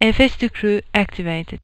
FS2 crew activated.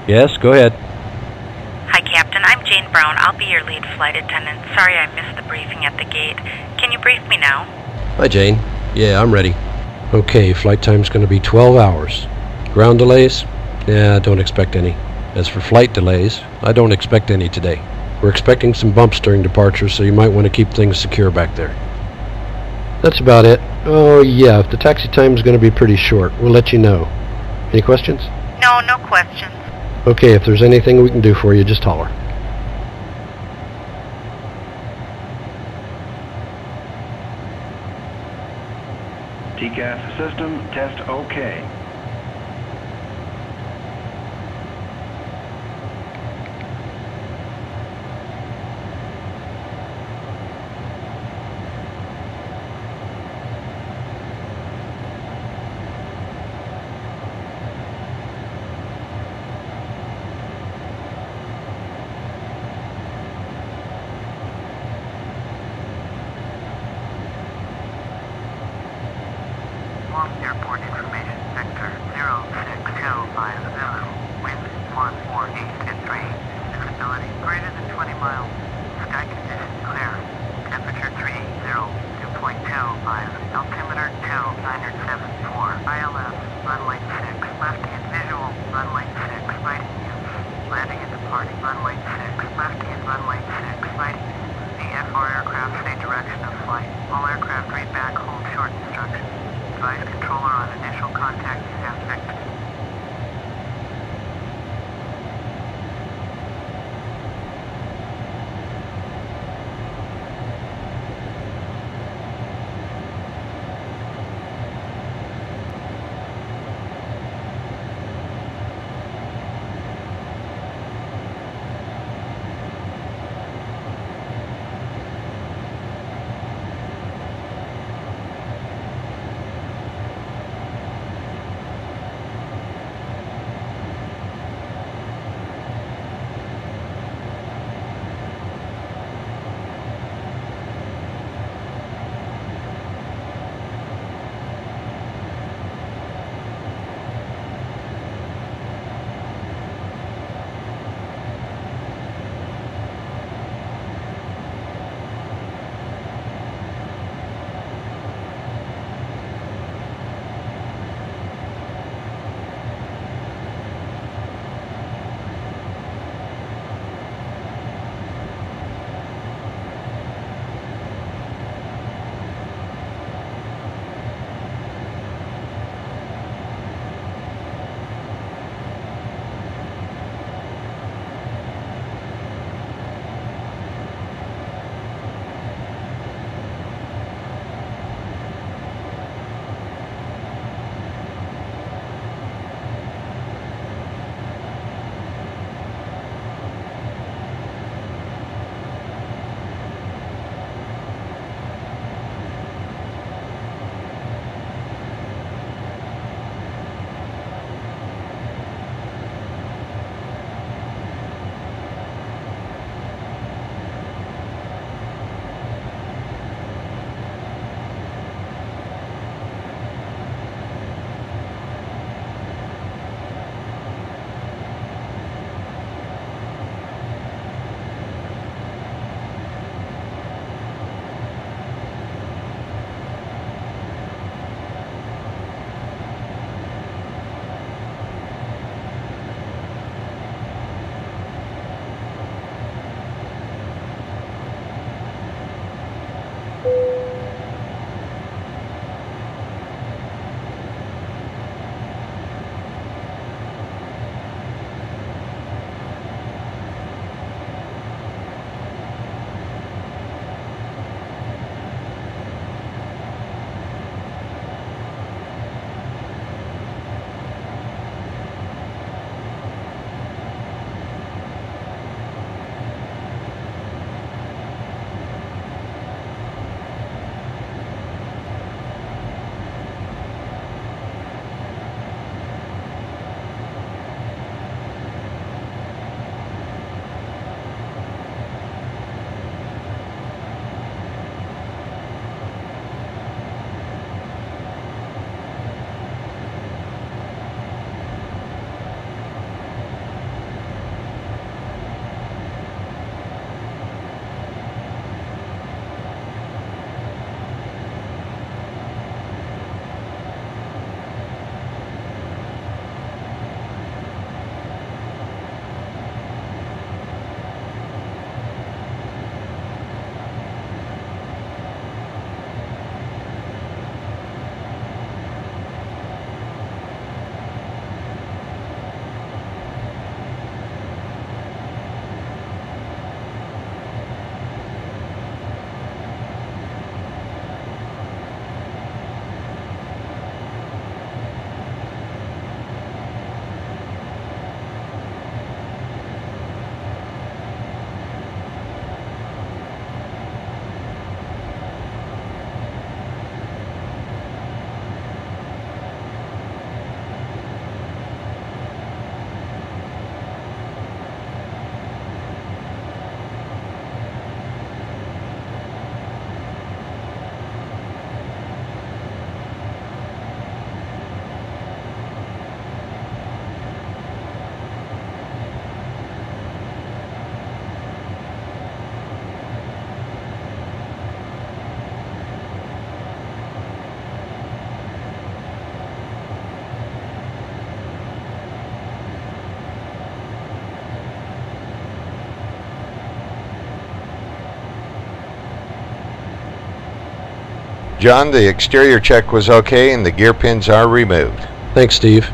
Yes, go ahead. Hi, Captain. I'm Jane Brown. I'll be your lead flight attendant. Sorry I missed the briefing at the gate. Can you brief me now? Hi, Jane. Yeah, I'm ready. Okay, flight time's going to be 12 hours. Ground delays? Yeah, don't expect any. As for flight delays, I don't expect any today. We're expecting some bumps during departure, so you might want to keep things secure back there. That's about it. Oh, yeah, if the taxi time's going to be pretty short, we'll let you know. Any questions? No, no questions. Okay, if there's anything we can do for you, just holler. TCAS system test OK. Guam Airport information sector. John, the exterior check was okay and the gear pins are removed. Thanks, Steve.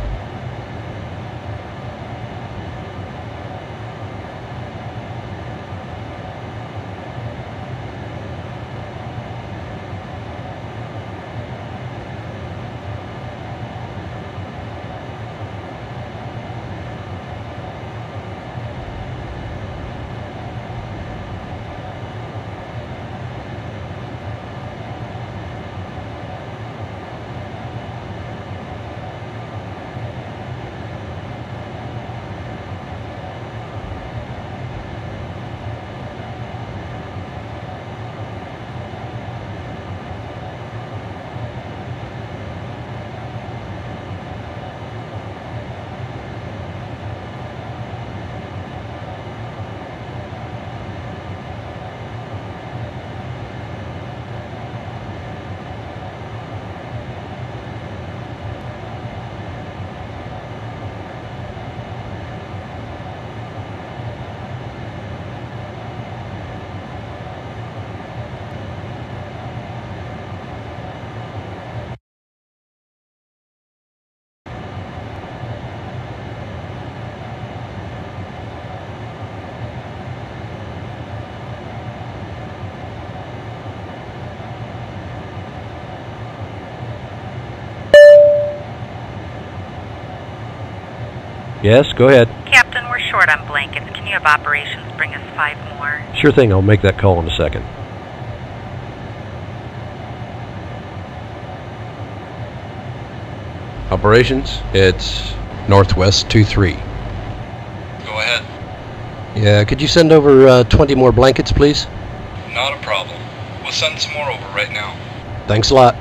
Yes, go ahead. Captain, we're short on blankets. Can you have operations bring us 5 more? Sure thing, I'll make that call in a second. Operations, it's Northwest 23. Go ahead. Yeah, could you send over 20 more blankets, please? Not a problem. We'll send some more over right now. Thanks a lot.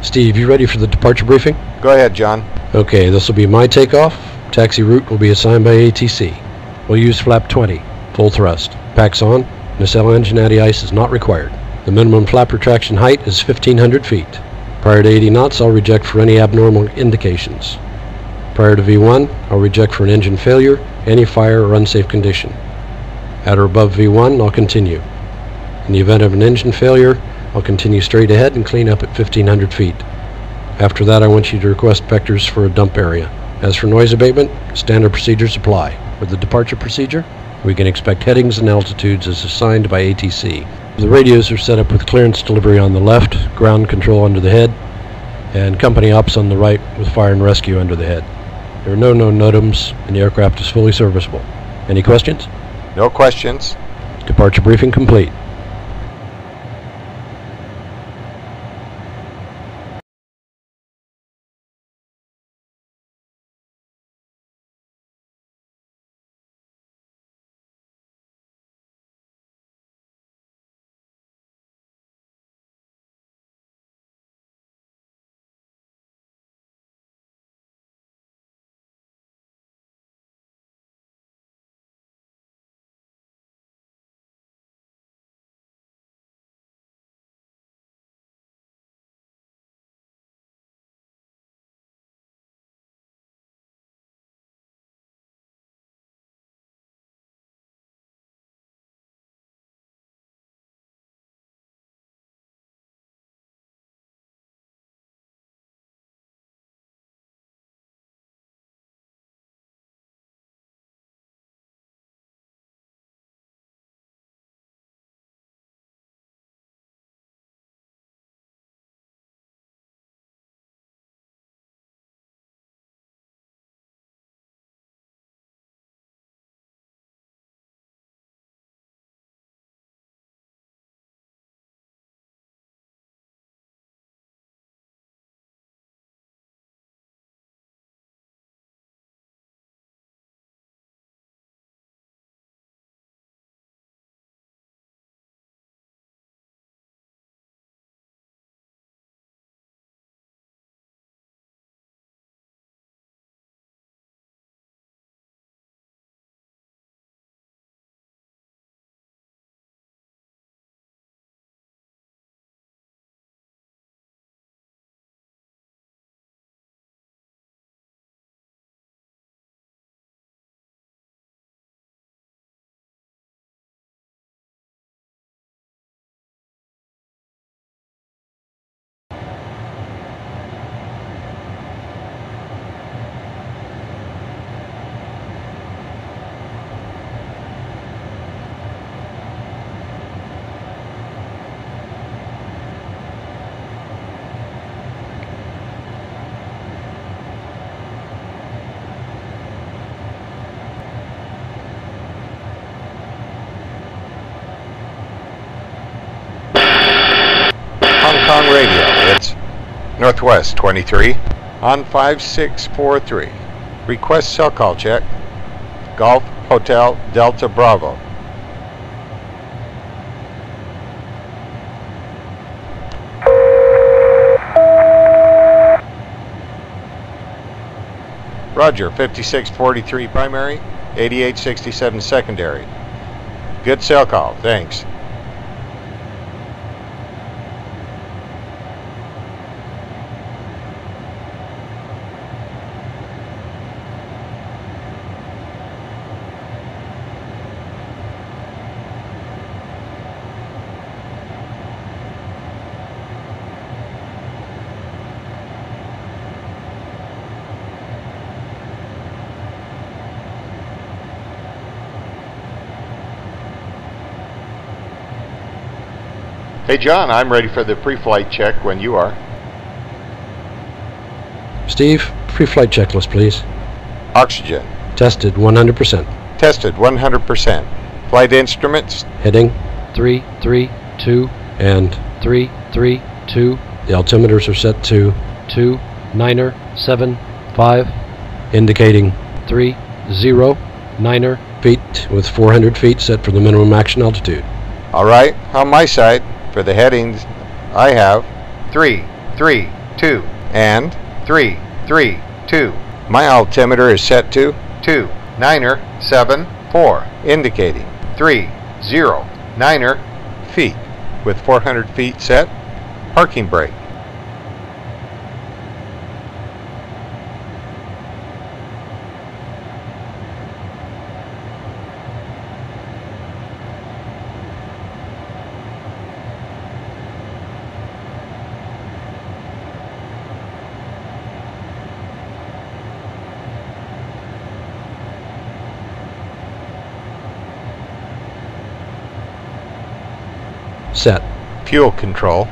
Steve, you ready for the departure briefing? Go ahead, John. Okay, this will be my takeoff. Taxi route will be assigned by ATC. We'll use flap 20, full thrust. Packs on. Nacelle engine anti-ice is not required. The minimum flap retraction height is 1,500 feet. Prior to 80 knots, I'll reject for any abnormal indications. Prior to V1, I'll reject for an engine failure, any fire or unsafe condition. At or above V1, I'll continue. In the event of an engine failure, I'll continue straight ahead and clean up at 1,500 feet. After that, I want you to request vectors for a dump area. As for noise abatement, standard procedures apply. For the departure procedure, we can expect headings and altitudes as assigned by ATC. The radios are set up with clearance delivery on the left, ground control under the head, and company ops on the right with fire and rescue under the head. There are no known NOTAMs, and the aircraft is fully serviceable. Any questions? No questions. Departure briefing complete. Northwest 23 on 5643. Request cell call check. Golf Hotel Delta Bravo. Roger, 5643 primary, 8867 secondary. Good cell call, thanks. Hey John, I'm ready for the pre-flight check when you are. Steve, pre-flight checklist, please. Oxygen. Tested 100%. Tested 100%. Flight instruments. Heading 332 and 332. The altimeters are set to 2975, indicating 309 feet with 400 feet set for the minimum action altitude. All right, on my side, for the headings, I have 332 and 332. My altimeter is set to 2974, indicating 309 feet with 400 feet set. Parking brake. Set. Fuel control.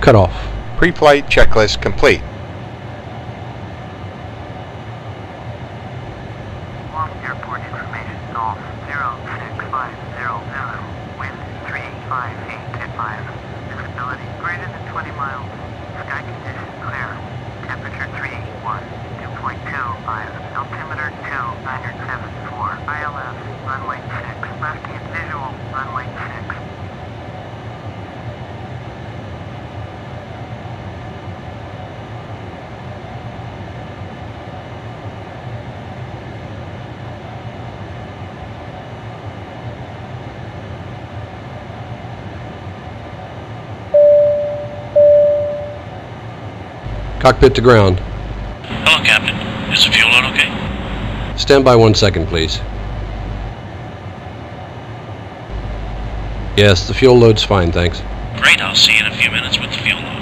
Cut off. Pre-flight checklist complete. Guam Airport information Golf 06500. Wind 358 at 5. Visibility greater than 20 miles. Sky condition clear. Temperature 381. 2.25. Altimeter 2974. ILS runway 6. Left hand visual runway 6. Cockpit to ground. Hello, Captain. Is the fuel load okay? Stand by 1 second, please. Yes, the fuel load's fine, thanks. Great, I'll see you in a few minutes with the fuel load.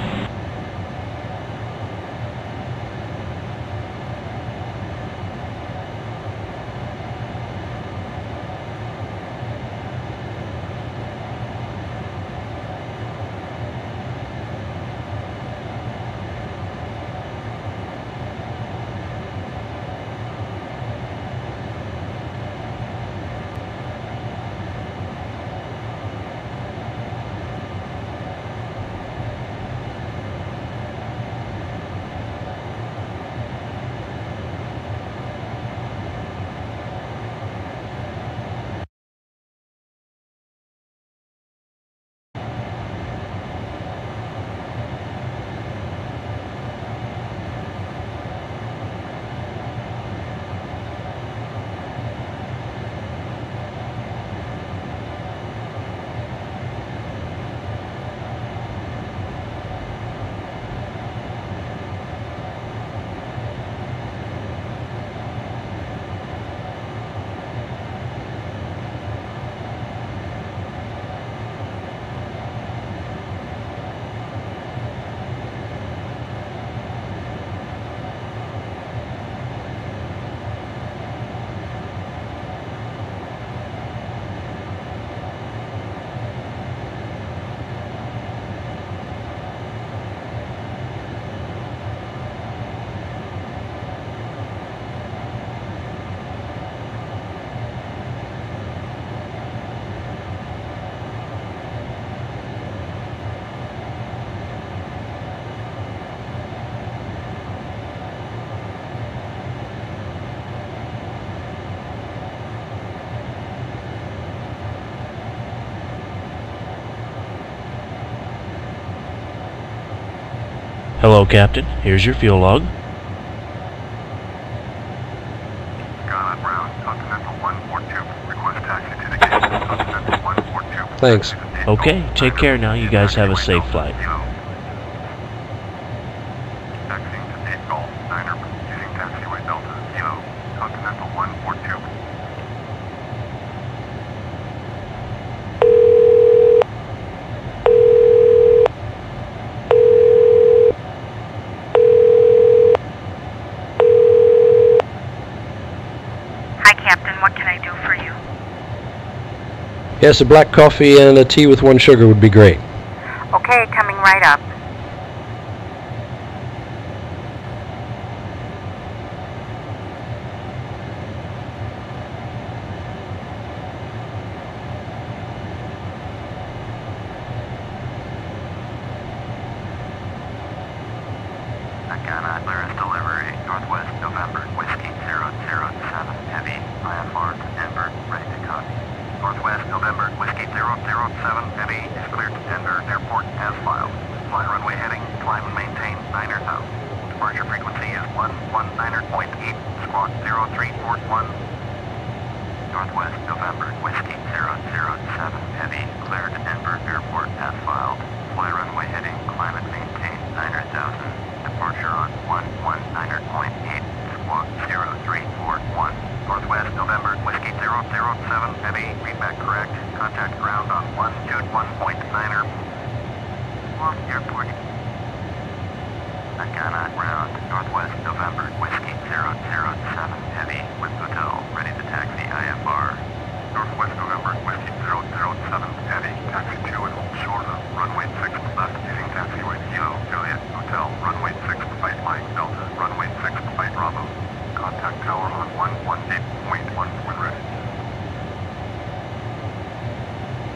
Hello, Captain. Here's your fuel log. Agana ground, Continental 142. Request taxi to the gate. Continental 142. Thanks. Okay, take care now. You guys have a safe flight. Taxiing to 8 Golf, Niner, using taxiway Delta, Kilo, Continental 142. Hi, Captain. What can I do for you? Yes, a black coffee and a tea with 1 sugar would be great. Okay, coming right up. Agana, clearance delivery, Northwest November, Whiskey 007, Heavy, IFR to Denver, ready to copy. Northwest November, Whiskey 007, Heavy, is cleared to Denver Airport as filed. Fly runway heading, climb and maintain Niner South. Departure frequency is 119.8, squawk 0341. Northwest November, Whiskey 007, Heavy, cleared to Denver Airport as filed. Fly runway heading, climb and maintain Niner South. Departure on 119.8, squawk 0341. Northwest November, Whiskey 007, Heavy, feedback correct. Contact ground on 121.9er. Squawk Airport. Agana ground, Northwest November, Whiskey 007, Heavy, with hotel, ready to taxi IFR. Northwest November, Whiskey 007, Heavy, taxi to and hold short of runway 6 left using taxiway Kilo, Juliet, Hotel, runway 6 right Mike, Delta, runway 6 right Bravo. Contact tower on 118.1 when ready.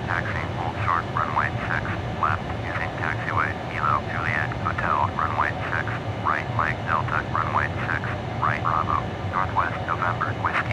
Taxiing hold short, runway 6 left using taxiway Kilo, Juliet, Hotel, runway 6 right Mike, Delta, runway 6 right Bravo. Northwest November, Whiskey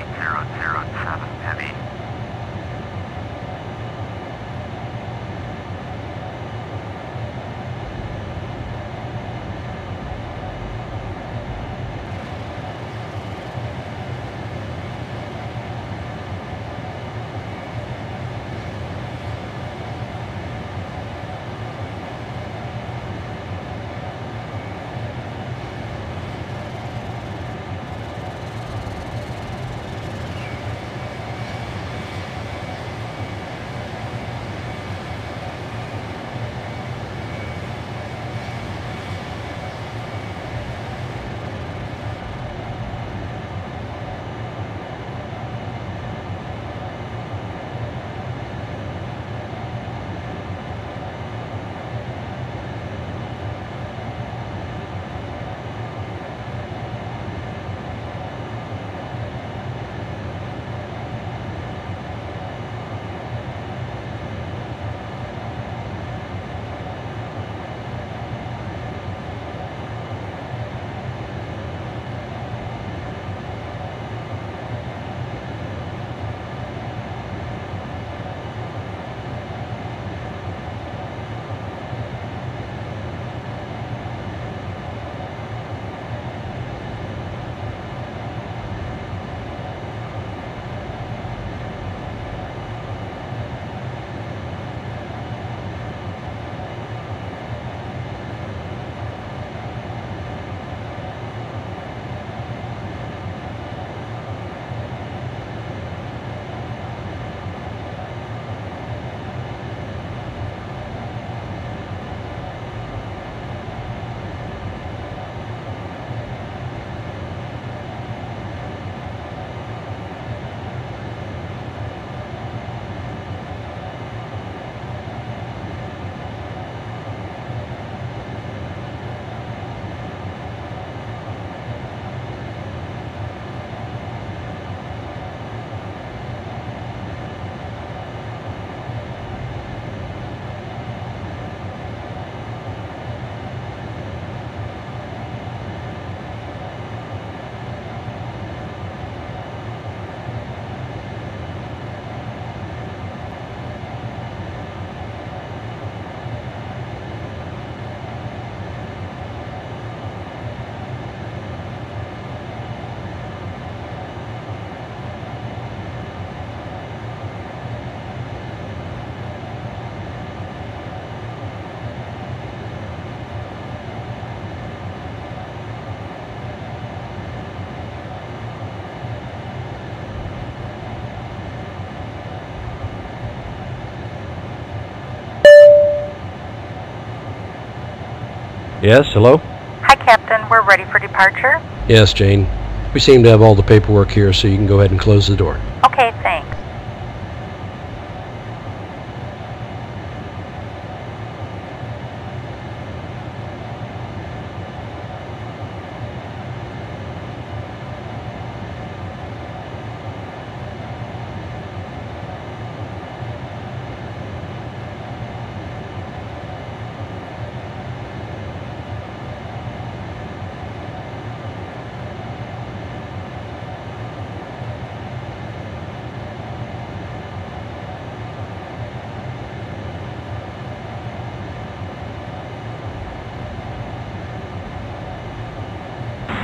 Yes, hello? Hi, Captain. We're ready for departure. Yes, Jane. We seem to have all the paperwork here, so you can go ahead and close the door. Okay, thanks.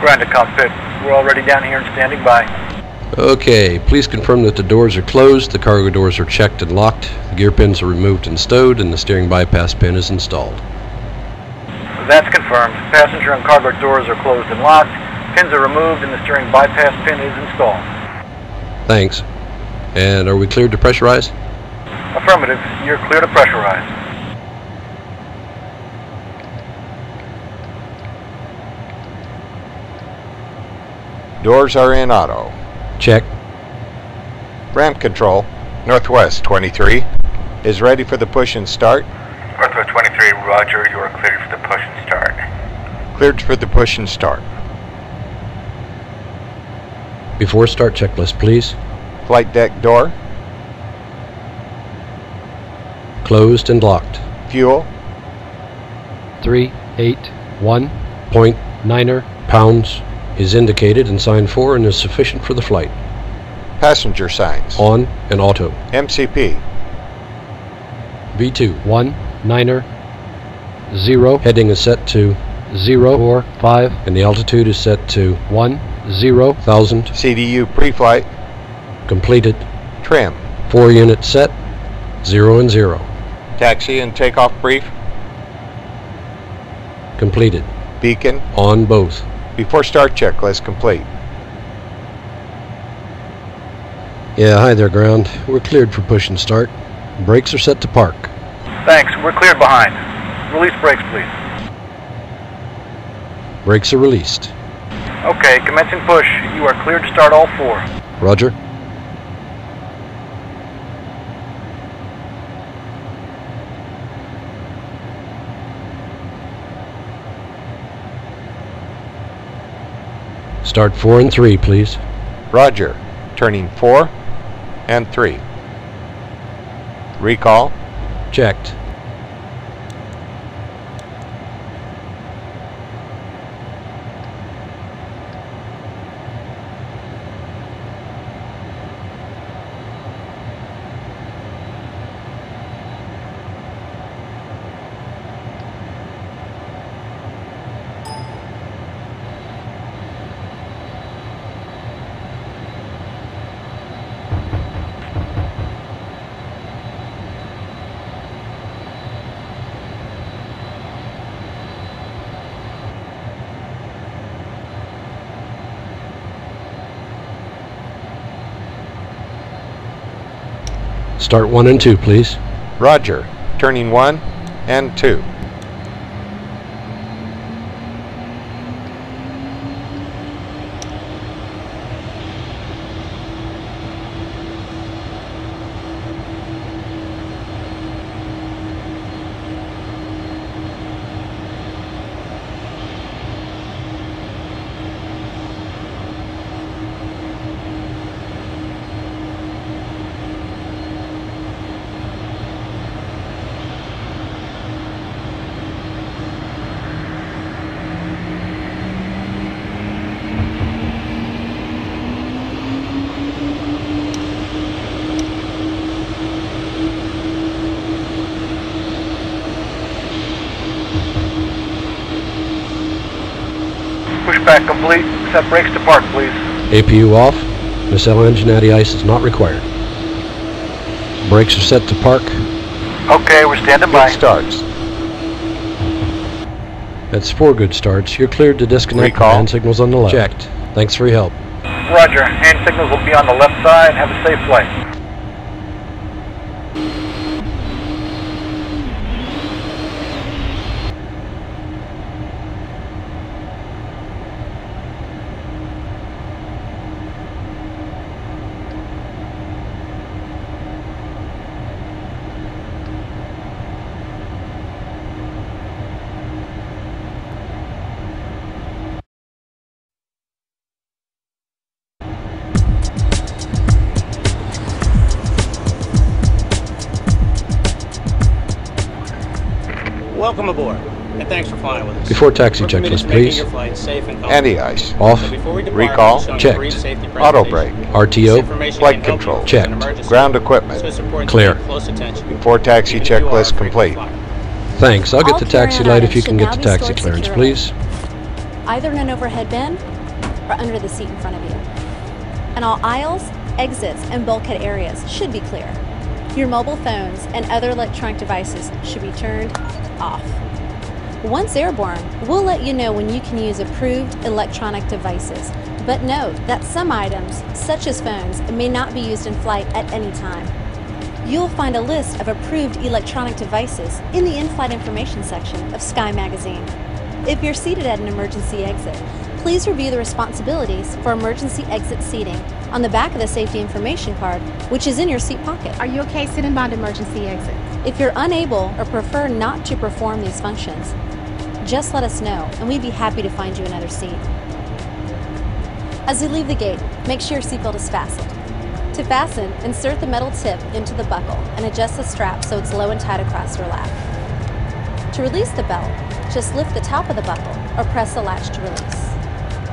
Ground to cockpit. We're already down here and standing by. Okay, please confirm that the doors are closed, the cargo doors are checked and locked, the gear pins are removed and stowed, and the steering bypass pin is installed. That's confirmed. Passenger and cargo doors are closed and locked. Pins are removed and the steering bypass pin is installed. Thanks. And are we cleared to pressurize? Affirmative. You're clear to pressurize. Doors are in auto. Check. Ramp control, Northwest 23, is ready for the push and start. Northwest 23, roger. You are cleared for the push and start. Cleared for the push and start. Before start checklist, please. Flight deck door. Closed and locked. Fuel. 381.9 pounds is indicated and signed for and is sufficient for the flight. Passenger signs. On and auto. MCP. V219 0. Heading is set to 045 and the altitude is set to 10,000. CDU pre-flight. Completed. Trim. 4 units set. 0 and 0. Taxi and takeoff brief. Completed. Beacon. On both. Before start checklist complete. Yeah, hi there, ground. We're cleared for push and start. Brakes are set to park. Thanks. We're cleared behind. Release brakes, please. Brakes are released. Okay, commencing push. You are cleared to start all 4. Roger. Start 4 and 3, please. Roger. Turning 4 and 3. Recall. Checked. Start 1 and 2, please. Roger. Turning 1 and 2. Pushback complete. Set brakes to park, please. APU off. Nacelle engine anti-ice is not required. Brakes are set to park. Okay, we're standing by. Good starts. That's 4 good starts. You're cleared to disconnect. Recall. Hand signals on the left. Checked. Thanks for your help. Roger. Hand signals will be on the left side. Have a safe flight. Welcome aboard, and thanks for flying with us. Before taxi checklist, please. Your flight safe and Anti-ice. Off. Recall. Checked. Auto brake. RTO. Flight control. Checked. Ground equipment. Clear. Before taxi checklist complete. Thanks. I'll get the taxi light if you can get the taxi clearance, please. Either in an overhead bin or under the seat in front of you. And all aisles, exits, and bulkhead areas should be clear. Your mobile phones and other electronic devices should be turned off. Once airborne, we'll let you know when you can use approved electronic devices. But note that some items, such as phones, may not be used in flight at any time. You'll find a list of approved electronic devices in the in-flight information section of Sky Magazine. If you're seated at an emergency exit, please review the responsibilities for emergency exit seating on the back of the safety information card, which is in your seat pocket. Are you okay sitting by an emergency exit? If you're unable or prefer not to perform these functions, just let us know and we'd be happy to find you another seat. As you leave the gate, make sure your seatbelt is fastened. To fasten, insert the metal tip into the buckle and adjust the strap so it's low and tight across your lap. To release the belt, just lift the top of the buckle or press the latch to release.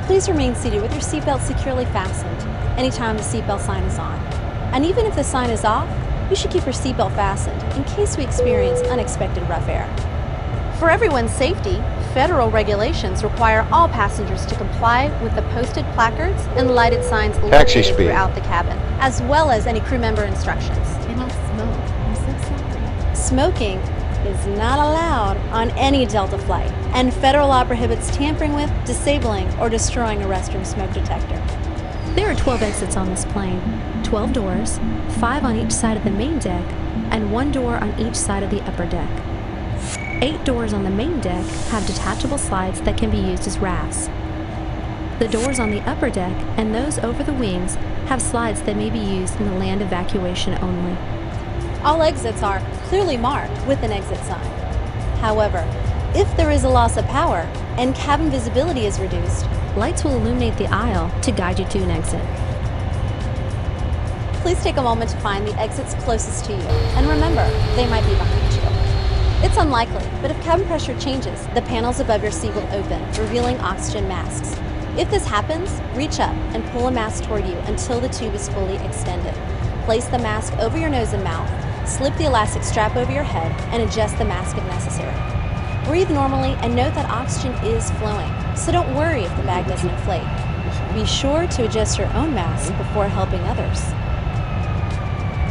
Please remain seated with your seatbelt securely fastened anytime the seatbelt sign is on. And even if the sign is off, you should keep your seatbelt fastened in case we experience unexpected rough air. For everyone's safety, federal regulations require all passengers to comply with the posted placards and lighted signs located throughout the cabin, as well as any crew member instructions. Can I smoke? I'm so sorry. Smoking is not allowed on any Delta flight, and federal law prohibits tampering with, disabling, or destroying a restroom smoke detector. There are 12 exits on this plane, 12 doors, 5 on each side of the main deck, and 1 door on each side of the upper deck. 8 doors on the main deck have detachable slides that can be used as rafts. The doors on the upper deck and those over the wings have slides that may be used in the land evacuation only. All exits are clearly marked with an exit sign. However, if there is a loss of power and cabin visibility is reduced, lights will illuminate the aisle to guide you to an exit. Please take a moment to find the exits closest to you, and remember, they might be behind you. It's unlikely, but if cabin pressure changes, the panels above your seat will open, revealing oxygen masks. If this happens, reach up and pull a mask toward you until the tube is fully extended. Place the mask over your nose and mouth, slip the elastic strap over your head, and adjust the mask if necessary. Breathe normally and note that oxygen is flowing, so don't worry if the bag doesn't inflate. Be sure to adjust your own mask before helping others.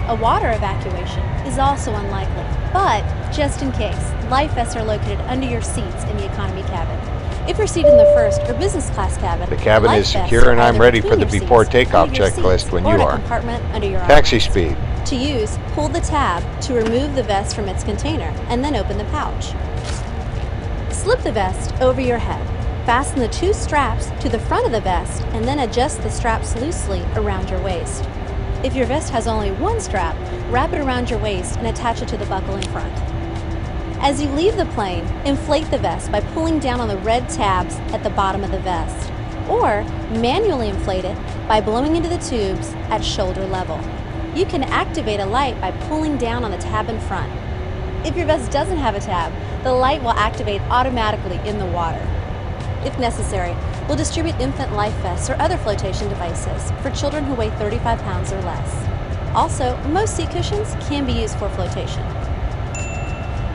A water evacuation is also unlikely, but just in case, life vests are located under your seats in the economy cabin. If you're seated in the first or business class cabin, the cabin is secure and I'm ready for the before takeoff checklist when you are. Taxi speed. To use, pull the tab to remove the vest from its container and then open the pouch. Slip the vest over your head. Fasten the 2 straps to the front of the vest and then adjust the straps loosely around your waist. If your vest has only 1 strap, wrap it around your waist and attach it to the buckle in front. As you leave the plane, inflate the vest by pulling down on the red tabs at the bottom of the vest, or manually inflate it by blowing into the tubes at shoulder level. You can activate a light by pulling down on the tab in front. If your vest doesn't have a tab, the light will activate automatically in the water. If necessary, we'll distribute infant life vests or other flotation devices for children who weigh 35 pounds or less. Also, most seat cushions can be used for flotation.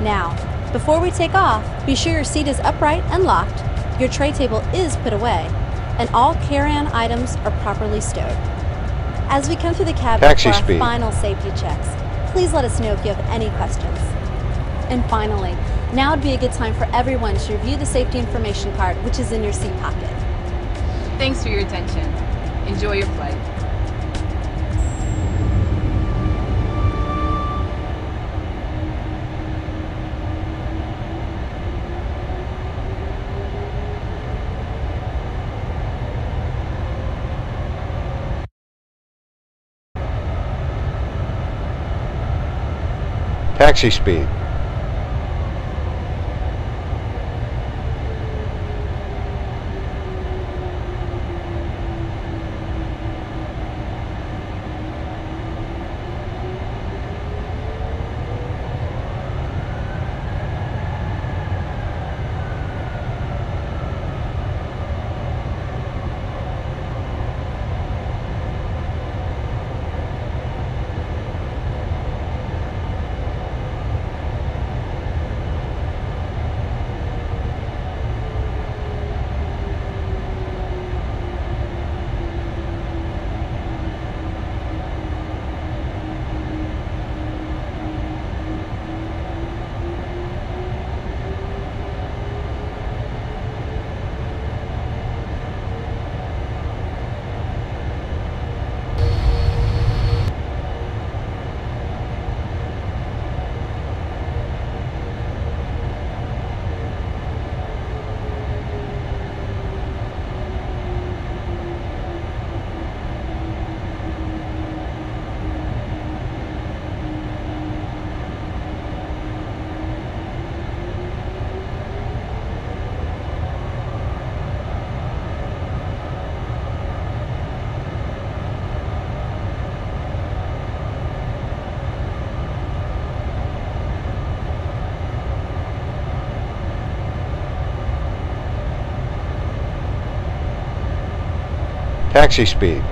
Now, before we take off, be sure your seat is upright and locked, your tray table is put away, and all carry-on items are properly stowed. As we come through the cabin for our final safety checks, please let us know if you have any questions. And finally, now would be a good time for everyone to review the safety information card, which is in your seat pocket. Thanks for your attention. Enjoy your flight. Taxi speed. Taxi speed.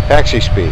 Taxi speed.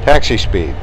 Taxi speed.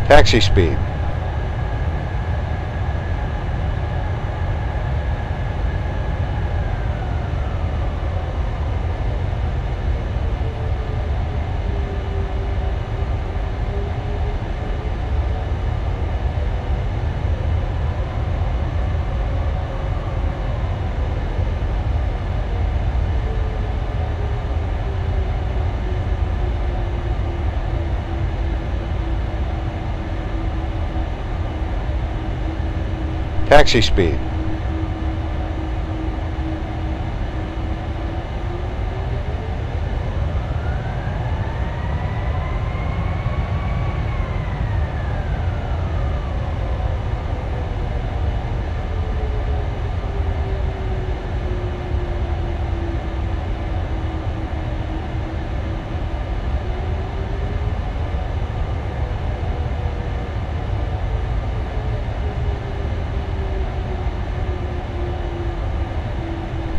Taxi speed. Taxi speed.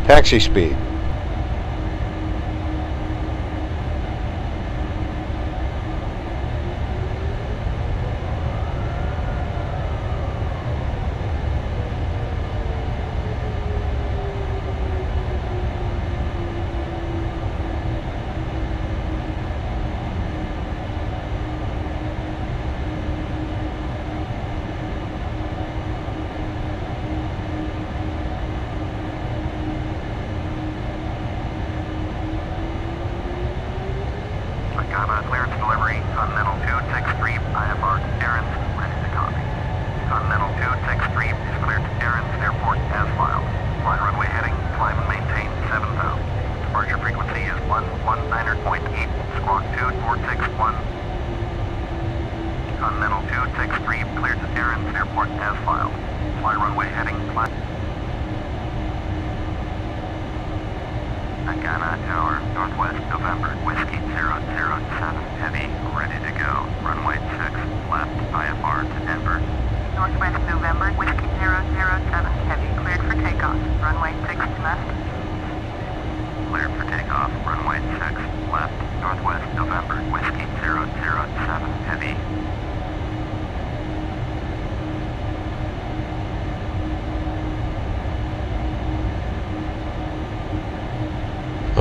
Taxi speed. Agana, clearance delivery, Continental 263, IFR to Aaron's, ready to copy. Continental 263 is cleared to Aaron's Airport as filed. Flight runway heading, climb and maintain 7000. Departure frequency is 119.8, squawk 2461. Continental 263 cleared to Aaron's Airport as filed. Flight runway heading, climb. Agana Tower, Northwest November, Whiskey 007, heavy, ready to go. Runway 6, left, IFR to Denver. Northwest November,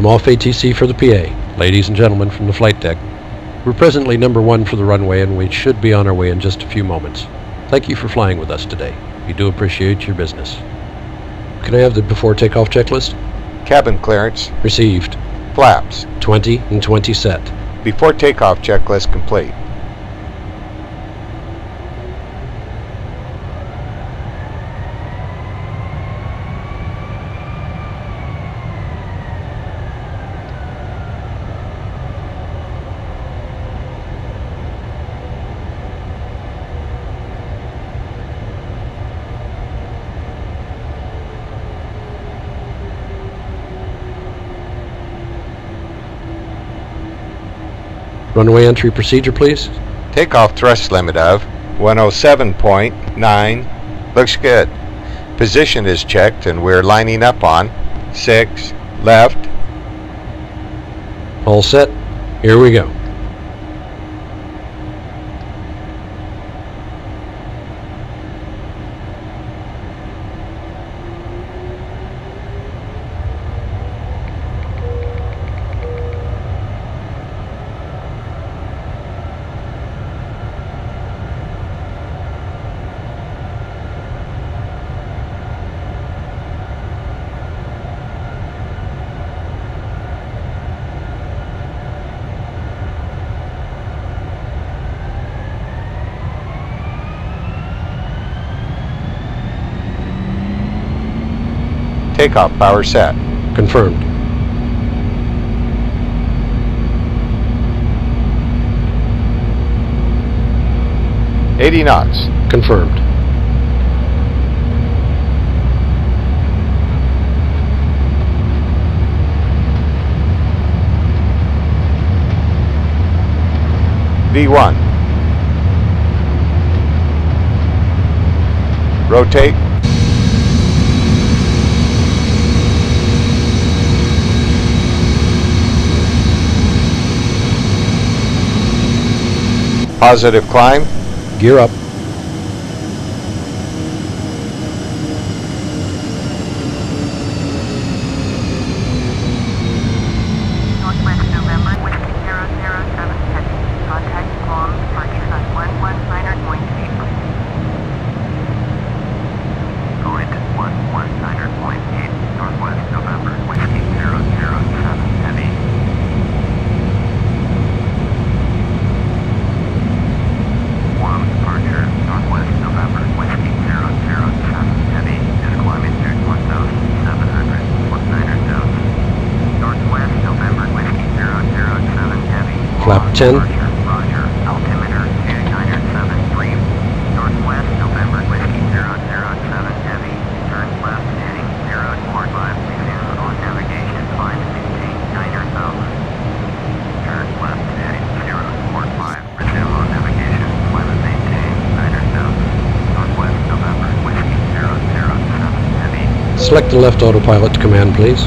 I'm off ATC for the PA. Ladies and gentlemen from the flight deck, we're presently number 1 for the runway and we should be on our way in just a few moments. Thank you for flying with us today. We do appreciate your business. Can I have the before takeoff checklist? Cabin clearance. Received. Flaps. 20 and 20 set. Before takeoff checklist complete. Runway entry procedure, please. Takeoff thrust limit of 107.9. Looks good. Position is checked and we're lining up on 6 left. All set. Here we go. Takeoff power set. Confirmed. $80 knots. Confirmed. V1. Rotate. Positive climb. Gear up. Northwest November, Whiskey 007 heading. Contact Guam, departure on 119.8. Going to 119.8, Northwest November, Whiskey 007 heavy. Guam departure, Northwest November, Whiskey 007 heavy, is climbing through 1,700, 19 Northwest November, Whiskey 007 heavy. Flap 10. Departure, Roger, altimeter 297 Northwest November, Whiskey 007 heavy, turn left heading 045, resume on navigation, climb and maintain 9,000. Turn left heading 045, resume on navigation, climb and maintain 9,000. Northwest November, Whiskey 007 heavy. Select the left autopilot to command, please.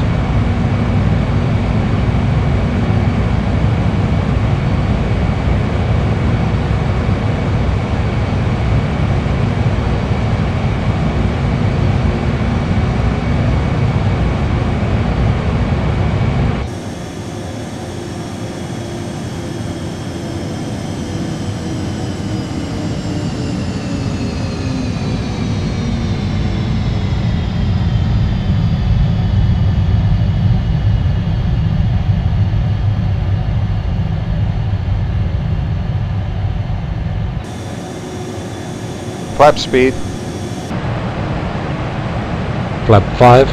Flap speed. Flap 5.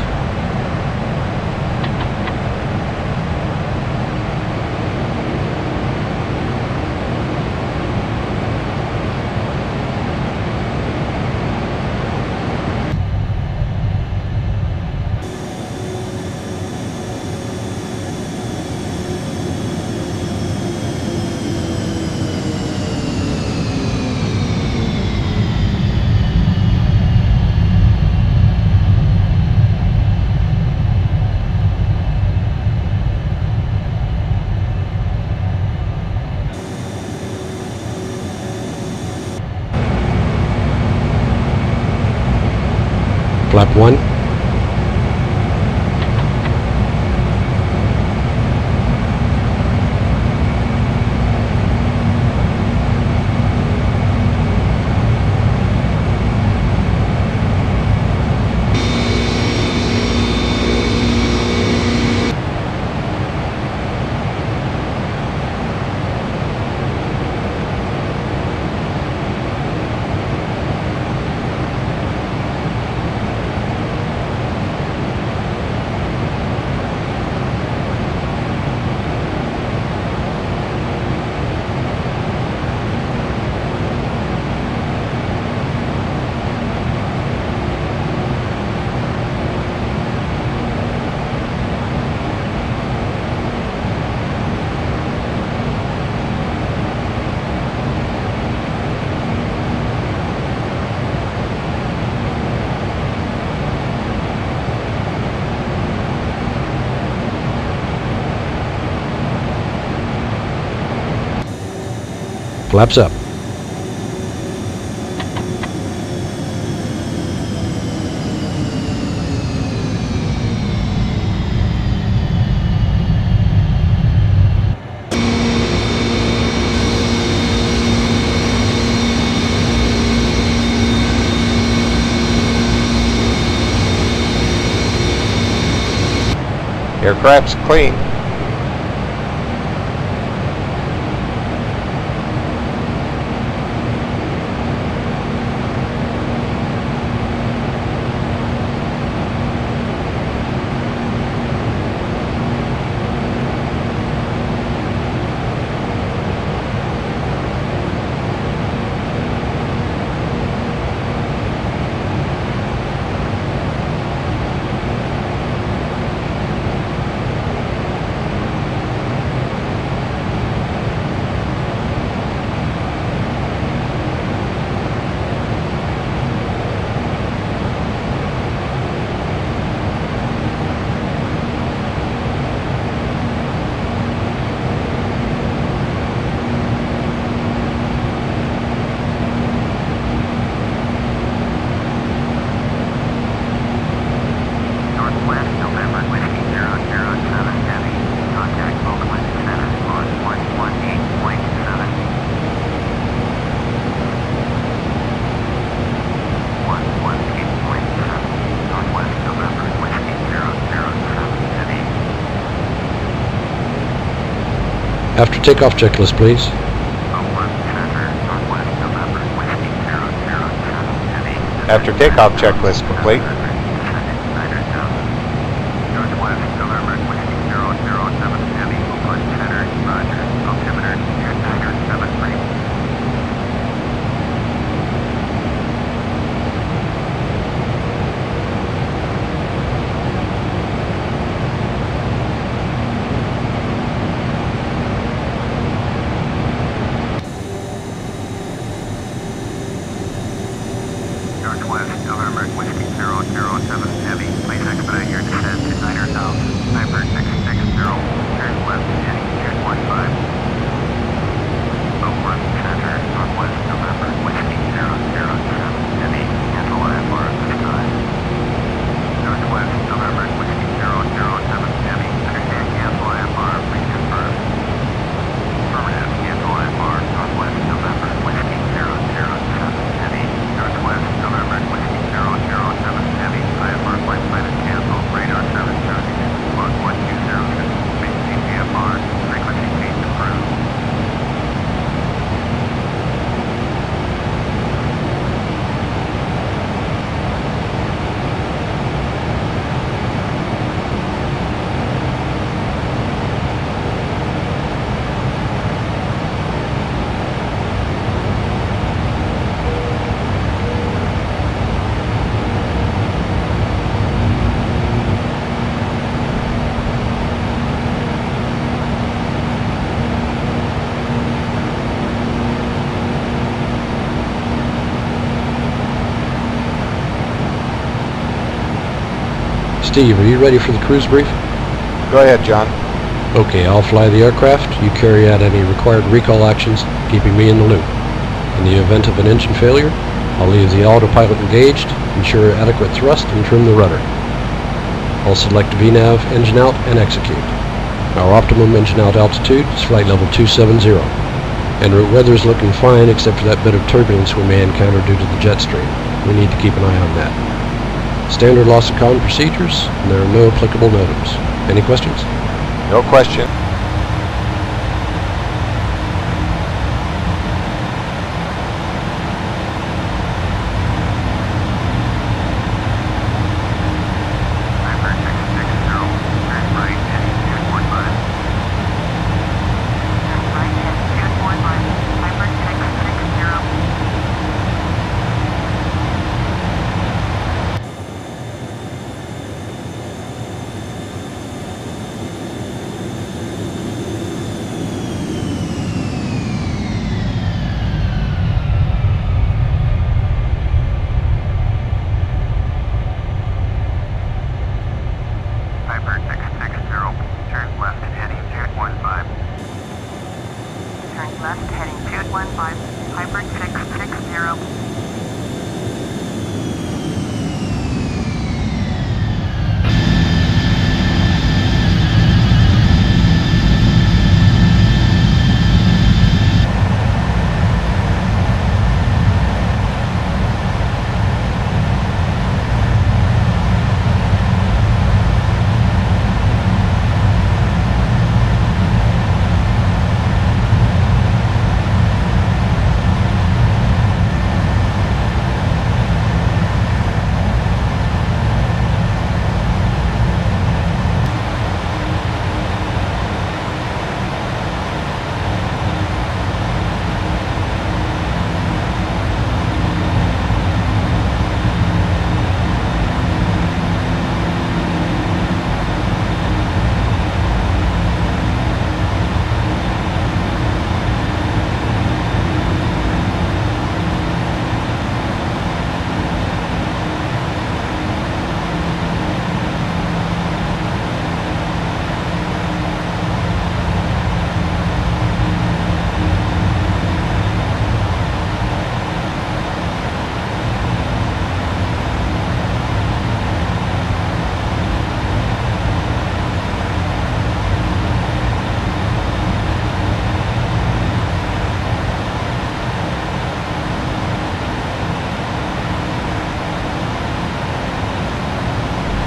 Flap 1. Flaps up. Aircraft's clean. After takeoff checklist, please. After takeoff checklist complete. Steve, are you ready for the cruise brief? Go ahead, John. Okay, I'll fly the aircraft. You carry out any required recall actions, keeping me in the loop. In the event of an engine failure, I'll leave the autopilot engaged, ensure adequate thrust, and trim the rudder. I'll select VNAV, engine out, and execute. Our optimum engine out altitude is flight level 270. En route weather is looking fine except for that bit of turbulence we may encounter due to the jet stream. We need to keep an eye on that. Standard loss of comm procedures, and there are no applicable NOTAMs. Any questions? No question. turn left heading 215, Piper 660.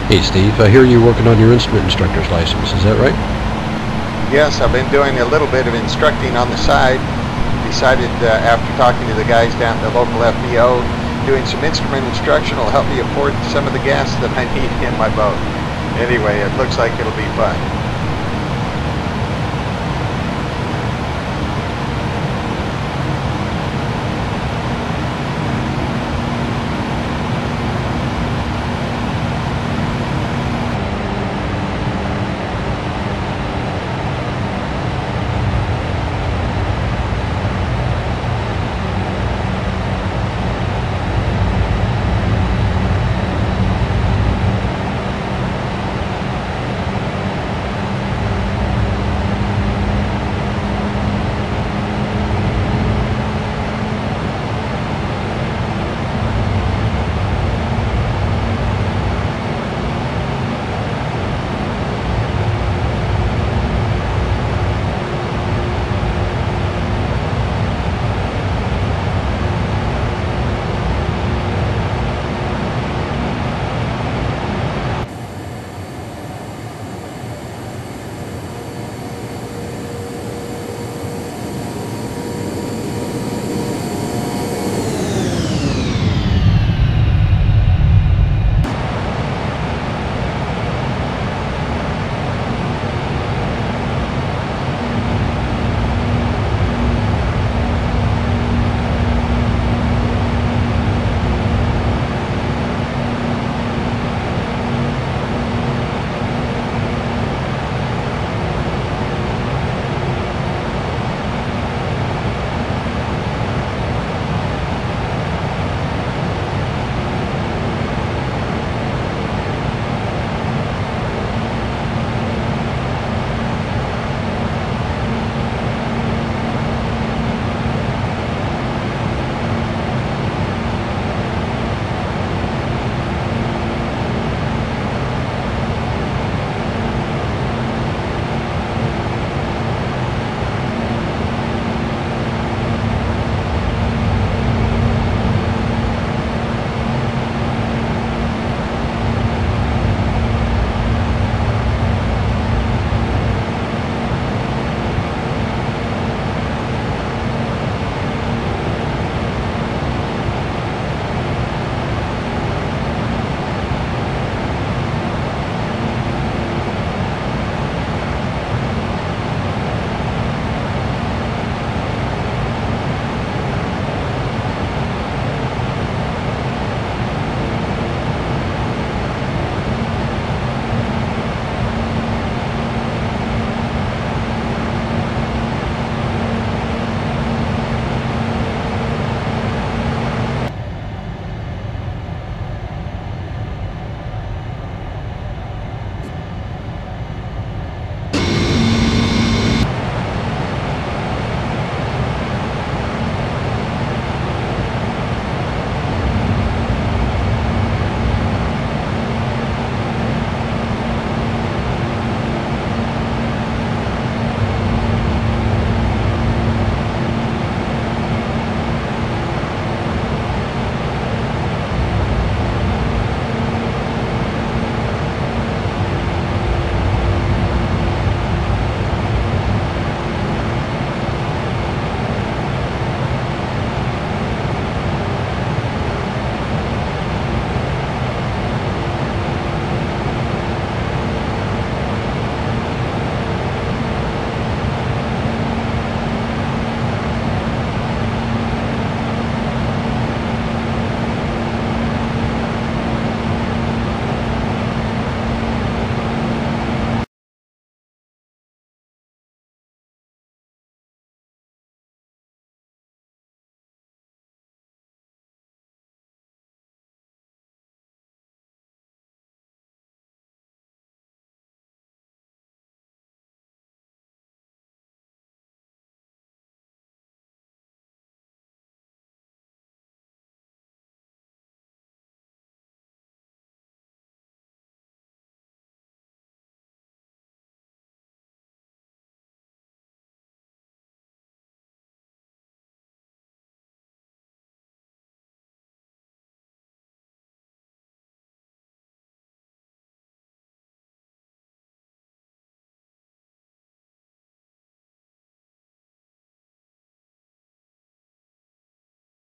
Hey Steve, I hear you're working on your instrument instructor's license, is that right? Yes, I've been doing a little bit of instructing on the side. Decided after talking to the guys down at the local FBO, doing some instrument instruction will help me afford some of the gas that I need in my boat. Anyway, it looks like it'll be fun.